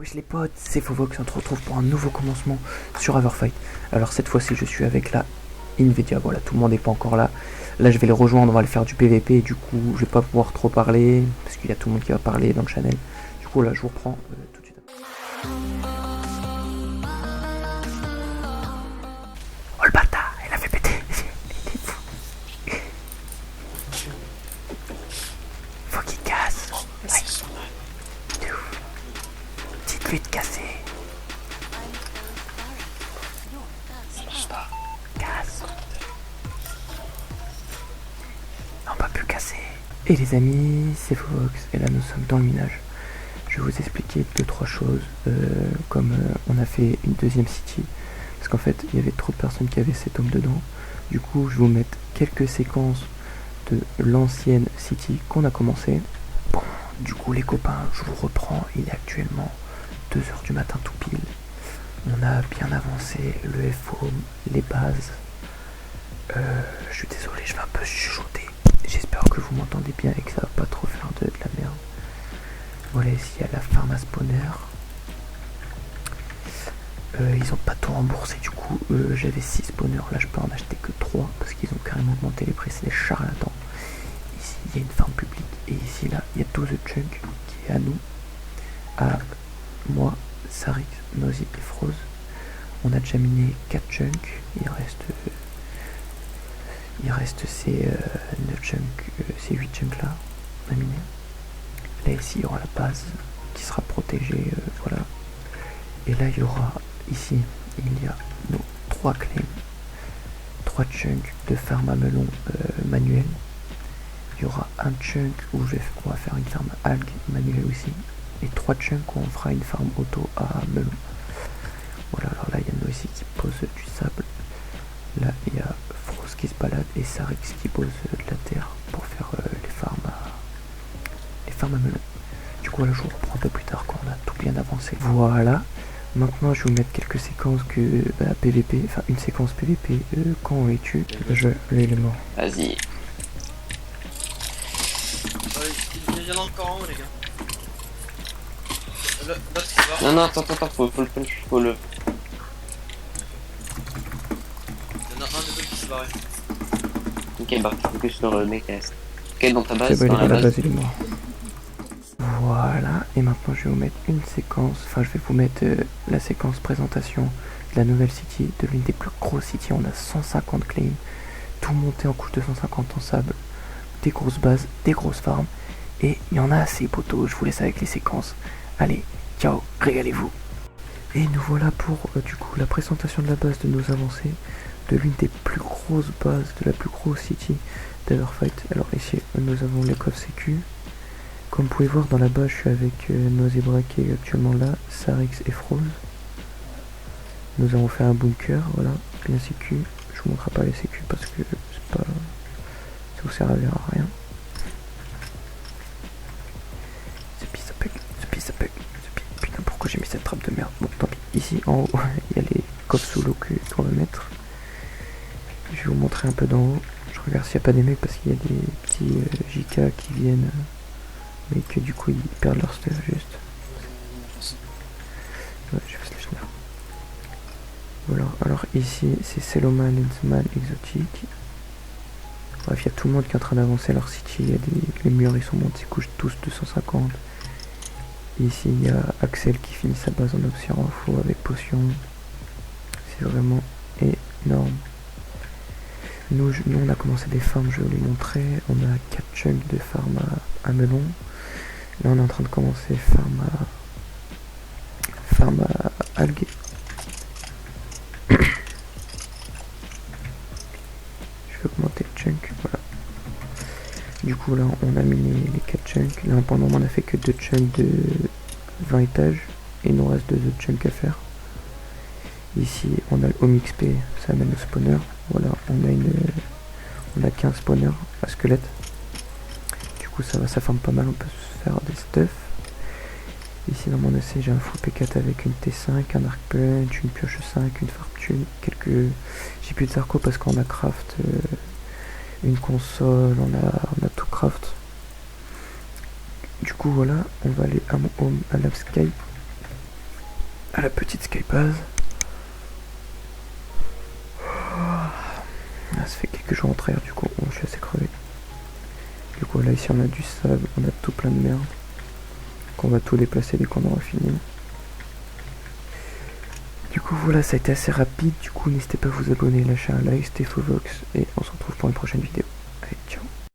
Wesh les potes, c'est Fovox, on se retrouve pour un nouveau commencement sur Everfight. Alors cette fois-ci je suis avec la Nvidia, voilà, tout le monde n'est pas encore là. Là je vais les rejoindre, on va aller faire du PVP et du coup je vais pas pouvoir trop parler, parce qu'il y a tout le monde qui va parler dans le channel. Du coup là je vous reprends tout de suite. Oh le bâtard, il a fait péter, il est fou. Faut qu'il casse. Dites-lui de casser. Casse. Non, pas plus casser. Et les amis, c'est Fovox et là nous sommes dans le minage. Je vais vous expliquer 2-3 choses. Comme on a fait une deuxième city, parce qu'en fait il y avait trop de personnes qui avaient cet homme dedans. Du coup je vais vous mettre quelques séquences de l'ancienne city qu'on a commencé. Bon, du coup les copains, je vous reprends, il est actuellement 2h du matin tout pile. On a bien avancé le FO, les bases. Je suis désolé, je vais un peu chuchoter. J'espère que vous m'entendez bien et que ça va pas trop faire de la merde. Voilà, ici il y a la farm à spawner. Ils ont pas tout remboursé, du coup j'avais 6 spawners, là je peux en acheter que 3 parce qu'ils ont carrément augmenté les prix, c'est des charlatans. Ici il y a une farm publique et ici là il y a 12 chunks qui est à nous, à moi, Sarix, Nosy et Froze. On a déjà miné 4 chunks, il reste ces 9 chunks, ces 8 chunks là à miner. Là ici il y aura la base qui sera protégée, voilà. Et là il y aura, ici il y a nos 3 claims, 3 chunks de farm à melon manuel. Il y aura un chunk où on va faire une farm algue manuelle aussi. Et 3 chunks où on fera une farm auto à melon. Voilà, alors là il y a Noisy qui pose du sable. Là il y a Frost qui se balade et Sarix qui pose de la terre pour faire les farms à melon. Du coup là je vous reprends un peu plus tard quand on a tout bien avancé. Voilà, maintenant je vais vous mettre quelques séquences PVP, enfin une séquence PVP quand on les tue. Il est mort. Vas-y. Il y en a encore en haut les gars. L'autre il se barre. Non, attends, faut le punch, faut le... Il y en a un des deux qui se barre. Ok, bah focus sur le mec reste. Ok, dans ta base, C'est bon, dans il est la à la base. base, il est mort. Voilà, et maintenant je vais vous mettre une séquence, enfin je vais vous mettre la séquence présentation de la nouvelle city, de l'une des plus grosses cities. On a 150 claims, tout monté en couche de 150 en sable, des grosses bases, des grosses farms, et il y en a assez poteaux. Je vous laisse avec les séquences. Allez, ciao, régalez-vous. Et nous voilà pour du coup la présentation de la base de nos avancées, de l'une des plus grosses bases, de la plus grosse city d'Everfight. Alors ici nous avons les coffres sécu. Comme vous pouvez voir dans la base, je suis avec Nozebra qui est actuellement là, Sarix et Froze. Nous avons fait un bunker, voilà, bien sécu. Je vous montrerai pas les sécu parce que c'est pas... ça vous servira à rien. Ça bug. Putain, pourquoi j'ai mis cette trappe de merde? Bon, tant pis. Ici, en haut, il y a les coffres sous l'eau qu'on va mettre. Je vais vous montrer un peu d'en haut. Je regarde s'il n'y a pas des mecs parce qu'il y a des petits JK qui viennent... mais que du coup ils perdent leur stuff juste. Ouais, je vais slash là. Voilà, alors ici c'est Celoman, Lensman, Exotique. Bref, il y a tout le monde qui est en train d'avancer leur city. Il y a les murs, ils sont montés, ils couchent tous 250. Ici il y a Axel qui finit sa base en option info avec potion. C'est vraiment énorme. Nous on a commencé des farms, je vais vous les montrer. On a 4 chunks de farm à melon. Là on est en train de commencer farm à algues. Je vais augmenter le chunk, voilà. Du coup là on a miné les 4 chunks. Là pendant on a fait que 2 chunks de 20 étages. Et il nous reste 2 autres chunks à faire. Ici on a le home XP, ça amène au spawner. Voilà, on a 15 spawners à squelette. Du coup ça farme pas mal, on peut se faire des stuff. Ici dans mon EC j'ai un full P4 avec une T5, un arc punch, une pioche 5, une fortune, j'ai plus de Zarco parce qu'on a craft une console, on a tout craft. Du coup voilà, on va aller à mon home à l'Upscape. à la petite skybase. Ça fait quelques jours en travers, du coup je suis assez crevé. Du coup là ici on a du sable, on a tout plein de merde. Qu'on va tout déplacer dès qu'on aura fini. Du coup voilà, ça a été assez rapide. Du coup n'hésitez pas à vous abonner, lâcher un like, c'était Fovox et on se retrouve pour une prochaine vidéo. Allez, ciao.